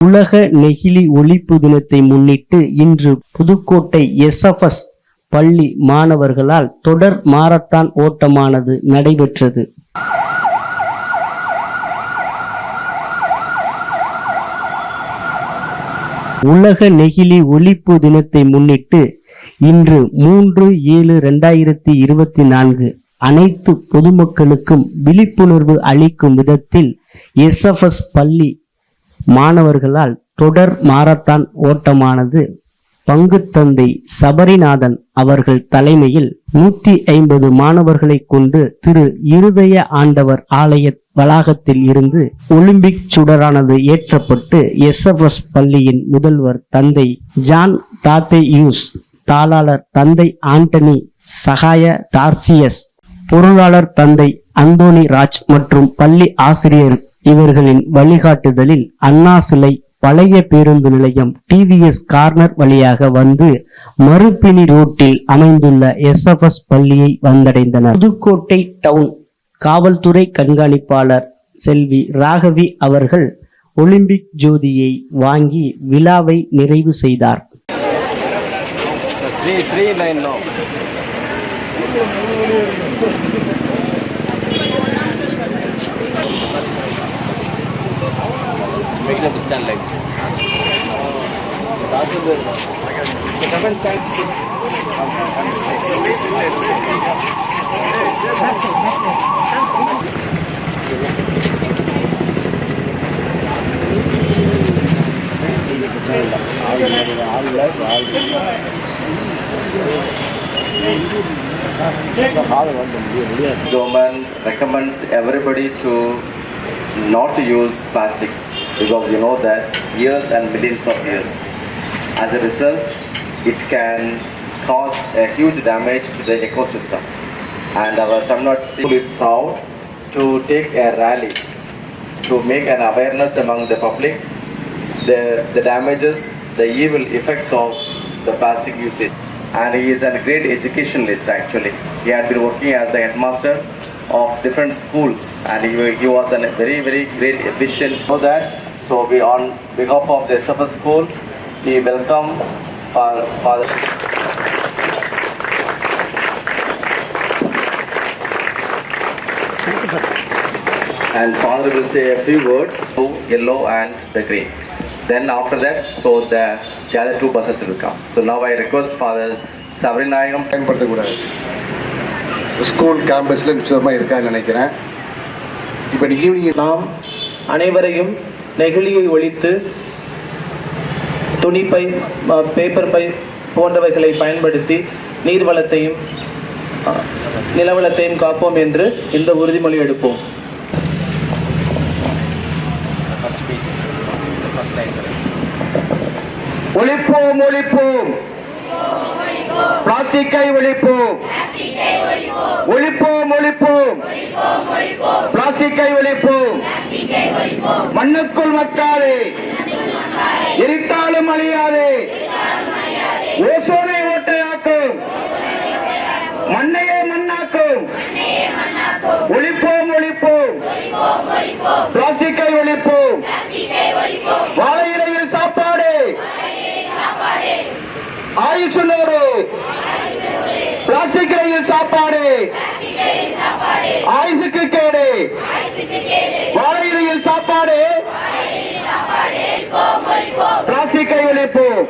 உலக நெகிழி ஒழிப்பு தினத்தை முன்னிட்டு இன்று புதுக்கோட்டை எஸ்எஃப்எஸ் பள்ளி மாணவர்களால் தொடர் மாரத்தான் ஓட்டமானது நடைபெற்றது. உலக நெகிழி ஒழிப்பு தினத்தை முன்னிட்டு இன்று 3/7/2024 அனைத்து பொதுமக்களுக்கும் விழிப்புணர்வு அளிக்கும் விதத்தில் எஸ்எஃப்எஸ் பள்ளி மாணவர்களால் தொடர் மாரத்தான் ஓட்டமானது பங்குத்தந்தை சபரிநாதன் அவர்கள் தலைமையில் 150 மாணவர்களை கொண்டு திரு இருதய ஆண்டவர் ஆலய வளாகத்தில் இருந்து ஒலிம்பிக் சுடரானது ஏற்றப்பட்டு எஸ்எஃப்எஸ் பள்ளியின் முதல்வர் தந்தை ஜான் தாத்தேயூஸ், தாளாளர் தந்தை ஆண்டனி சகாய டார்சியஸ், பொருளாளர் தந்தை அந்தோனி ராஜ் மற்றும் பள்ளி ஆசிரியர் இவர்களின் வழிகாட்டுதலில் அண்ணா சிலை பழைய பேருந்து நிலையம் டிவிஎஸ் கார்னர் வழியாக வந்து மறுபிணி ரோட்டில் அமைந்துள்ள எஸ்எஃப்எஸ் பள்ளியை வந்தடைந்தனர். புதுக்கோட்டை டவுன் காவல்துறை கண்காணிப்பாளர் செல்வி ராகவி அவர்கள் ஒலிம்பிக் ஜோதியை வாங்கி விழாவை நிறைவு செய்தார். Make it stand like this. Government recommends everybody to not to use plastics, because you know that years and millions of years. As a result, it can cause a huge damage to the ecosystem. And our Tamil Nadu school is proud to take a rally to make an awareness among the public, the damages, the evil effects of the plastic usage. And he is a great educationalist actually. He had been working as the headmaster of different schools, and he was a very great efficient. Know that, so we on behalf of the SFS school, we welcome Father. And Father will say a few words, blue, yellow and the green. Then after that, so the other two buses will come. So now I request Father Sabrinayam. School கேம்பஸில் நிச்சயமாக இருக்கான்னு நினைக்கிறேன். இப்போ evening நாம் அனைவரையும் நெகிழியை ஒழித்து துணிப்பை, paper by போன்றவைகளை பயன்படுத்தி நீர்வளத்தையும் நிலவளத்தையும் காப்போம் என்று இந்த உறுதிமொழி எடுப்போம். ஒழிப்போம் ஒழிப்போம், பிளாஸ்டிக்கை ஒழிப்போம், ஒழிப்போம் ஒழிப்போம், பிளாஸ்டிக்கை ஒழிப்போம், மண்ணுக்குள் மக்காதே, எரித்தாலும் அழியாதே, ஓசோனை ஓட்டையாக்கும், மண்ணையே மண்ணாக்கும், ஒழிப்போம் ஒழிப்போம், பிளாஸ்டிக்கை ஒழிப்போம், வாழை இலையில் சாப்பாடு, ஆயுசுனோரு, பிளாஸ்டிக் இலையில் சாப்பாடு, ஆயுசுக்கு கேடு, வாழை இலையில் சாப்பாடு, பிளாஸ்டிக்கை ஒழிப்போம்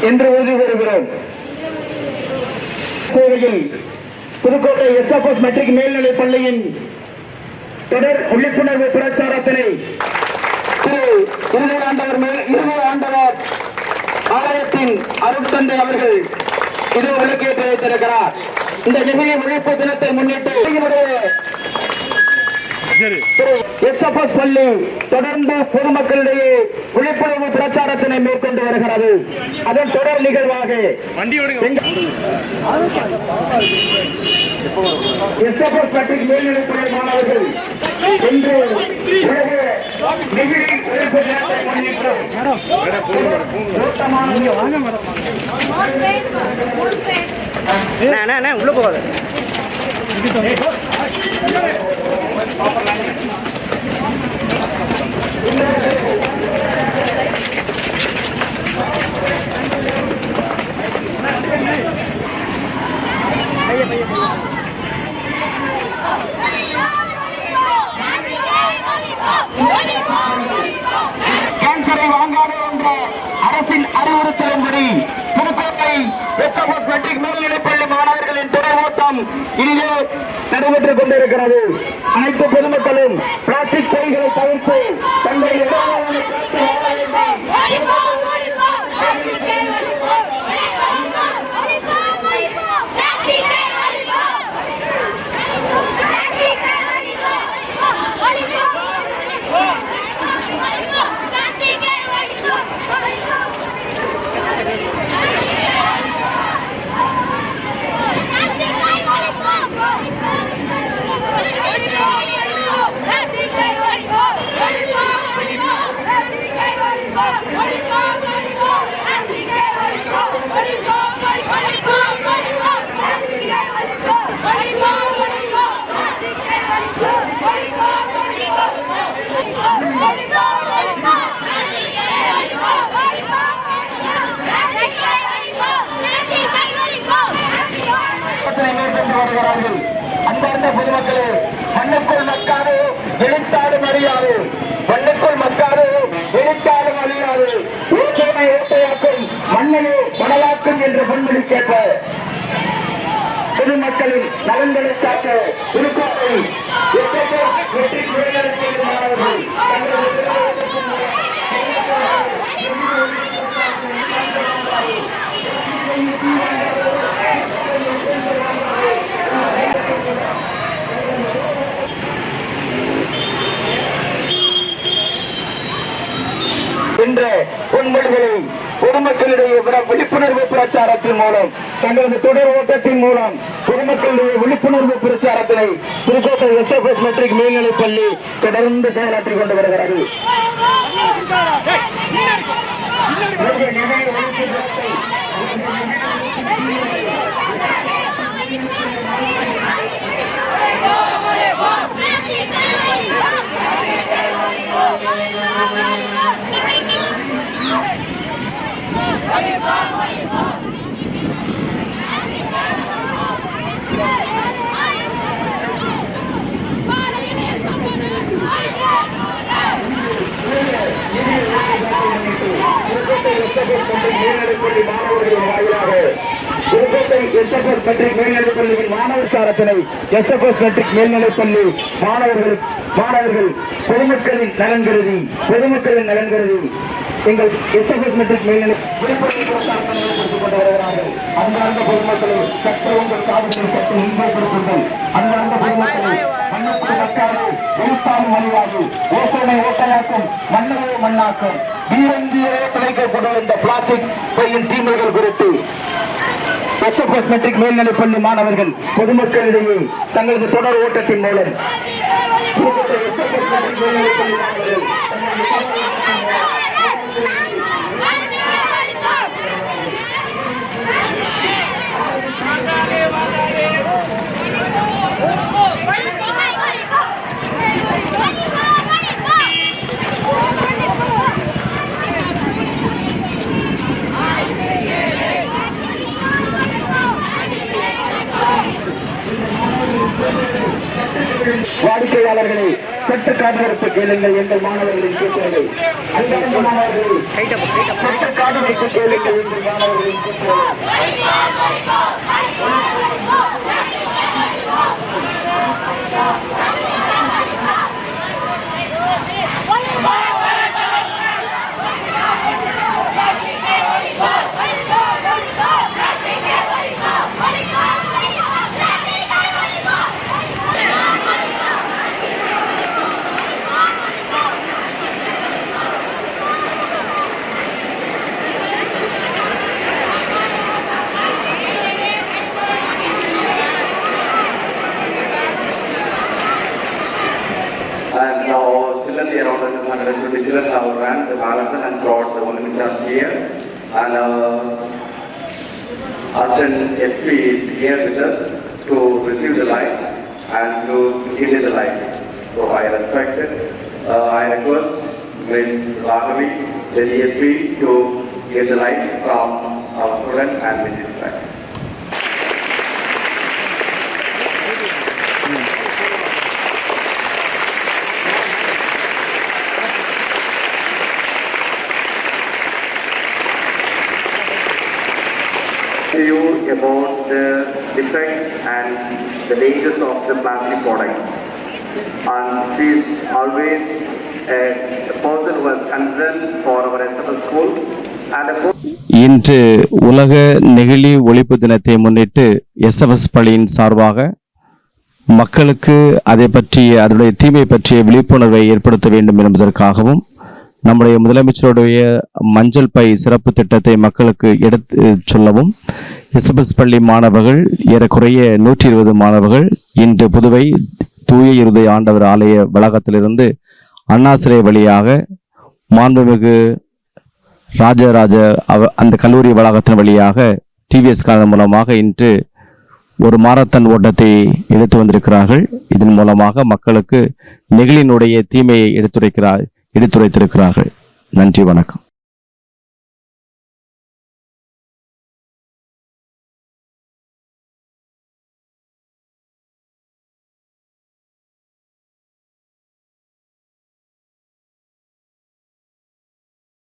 என்று உறுதி கூறுகிறோம். சேவையில் புதுக்கோட்டை எஸ்எஃப்எஸ் மெட்ரிக் மேல்நிலைப் பள்ளியின் தொடர் விழிப்புணர்வு பிரச்சாரத்தினை திரு இருதய ஆண்டவர் ஆலயத்தின் அருட்தந்தை அவர்கள் இது விளக்கேற்றி வைத்திருக்கிறார். இந்த நெகிழி ஒழிப்பு தினத்தை முன்னிட்டு எஸ்எஃப்எஸ் பள்ளி தொடர்ந்து பொதுமக்களிடையே விழிப்புணர்வு பிரச்சாரத்தினை மேற்கொண்டு வருகிறது. அதன் தொடர் நிகழ்வாக எஸ்எஃப்எஸ் மெட்ரிக் மேல்நிலைப்பள்ளி மாணவர்கள் இன்று நெகிழி ஒழிப்பு தினத்தை முன்னிட்டு உள்ள போகாது. நிகழ்ச்சியும் இனிதே நடைபெற்றுக் கொண்டிருக்கிறது. அனைத்து பொதுமக்களும் பிளாஸ்டிக் பைகளை தவிர்த்து தங்கள் இடங்களில் வருகிறார்கள். அன்பார்ந்த பொதுமக்களே, மண்ணுக்குள் மக்காது எழுத்தாடும் அறியாது, மண்ணுக்குள் மக்காது எழுத்தாடும் அறியாது, ஓட்டை ஓட்டையாக்கும் மண்ணையே மணலாக்கும் என்ற பொன்மொழிக்கேற்ப பொதுமக்களின் நலன்களை காக்க புதுக்கோட்டை வெற்றி குறைநடத்திய மாணவர்கள் என்ற பொன்மொழிகளை பொதுமக்களிடையே விழிப்புணர்வு பிரச்சாரத்தின் மூலம் தங்களது தொடர் ஓட்டத்தின் மூலம் பொதுமக்களிடையே விழிப்புணர்வு பிரச்சாரத்தினை புதுக்கோட்டை எஸ்எஃப்எஸ் மெட்ரிக் மேல்நிலைப் பள்ளி தொடர்ந்து செயலாற்றிக் கொண்டு வருகிறது. புதுக்கோட்டை எஸ்எஃப்எஸ் மெட்ரிக் மேல்நிலைப் பள்ளியின் மாணவர் சாரத்தினை எஸ்எஃப்எஸ் மெட்ரிக் மேல்நிலைப் பள்ளி மாணவர்கள் பொதுமக்களின் நலன் கருதி எங்கள் எஸ்எஃப்எஸ் மெட்ரிக் மேல்நிலை கொண்டு வருகிறார்கள். அன்பார்ந்த பொதுமக்களை சற்று உங்கள் காதுகளை சற்று முன்படுத்துங்கள். அன்பார்ந்த பொதுமக்களை மண்ணுக்குள் மக்காது எழுத்தாலும் அறியாது, ஓசோனை ஓட்டையாக்கும் மண்ணையே மண்ணாக்கும் வீரந்தியே துளைக்கப்படும் இந்த பிளாஸ்டிக் பையின் தீமைகள் குறித்து எஸ்எஃப்எஸ் மெட்ரிக் மேல்நிலைப் பள்ளி மாணவர்கள் பொதுமக்களிடையே தங்களது தொடர் ஓட்டத்தின் மூலம் வாடிக்கையாளர்களை சற்று காதுவெடுத்து கேளுங்கள். எங்கள் மாணவர்களின் கூட்டுறவை அன்பார்ந்த மாணவர்களை சற்று காதுவெடுத்து கேளுங்கள். எங்கள் மாணவர்களின் கூட்டுறவை And now children around 120 children have ran the marathon and brought the Olympics here. And Arjun SP is here with us to receive the light and to give the light. So I request Ms. Raghavi, the DSP, to give the light from our student and visit side. You about the defects and the dangers of the plastic products. And she is always a person who was concerned for our SFS school and a இன்று உலக நெகிழி ஒழிப்பு தினத்தை முன்னிட்டு SFS பள்ளியின் சார்பாக மக்களுக்கு அதை பற்றிய அதனுடைய தீமை பற்றிய விழிப்புணர்வை ஏற்படுத்த வேண்டும் என்பதற்காகவும் நம்முடைய முதலமைச்சருடைய மஞ்சள் பை சிறப்பு திட்டத்தை மக்களுக்கு எடுத்து சொல்லவும் எஸ்எஃப்எஸ் பள்ளி மாணவர்கள் ஏறக்குறைய 120 மாணவர்கள் இன்று புதுவை தூய இருதய ஆண்டவர் ஆலய வளாகத்திலிருந்து அண்ணா சிலை வழியாக மாண்புமிகு ராஜராஜ அந்த கல்லூரி வளாகத்தின் வழியாக டிவிஎஸ் காரணம் மூலமாக இன்று ஒரு மாரத்தான் ஓட்டத்தை எடுத்து வந்திருக்கிறார்கள். இதன் மூலமாக மக்களுக்கு நெகிழியினுடைய தீமையை எடுத்துரைத்திருக்கிறார்கள். நன்றி, வணக்கம்.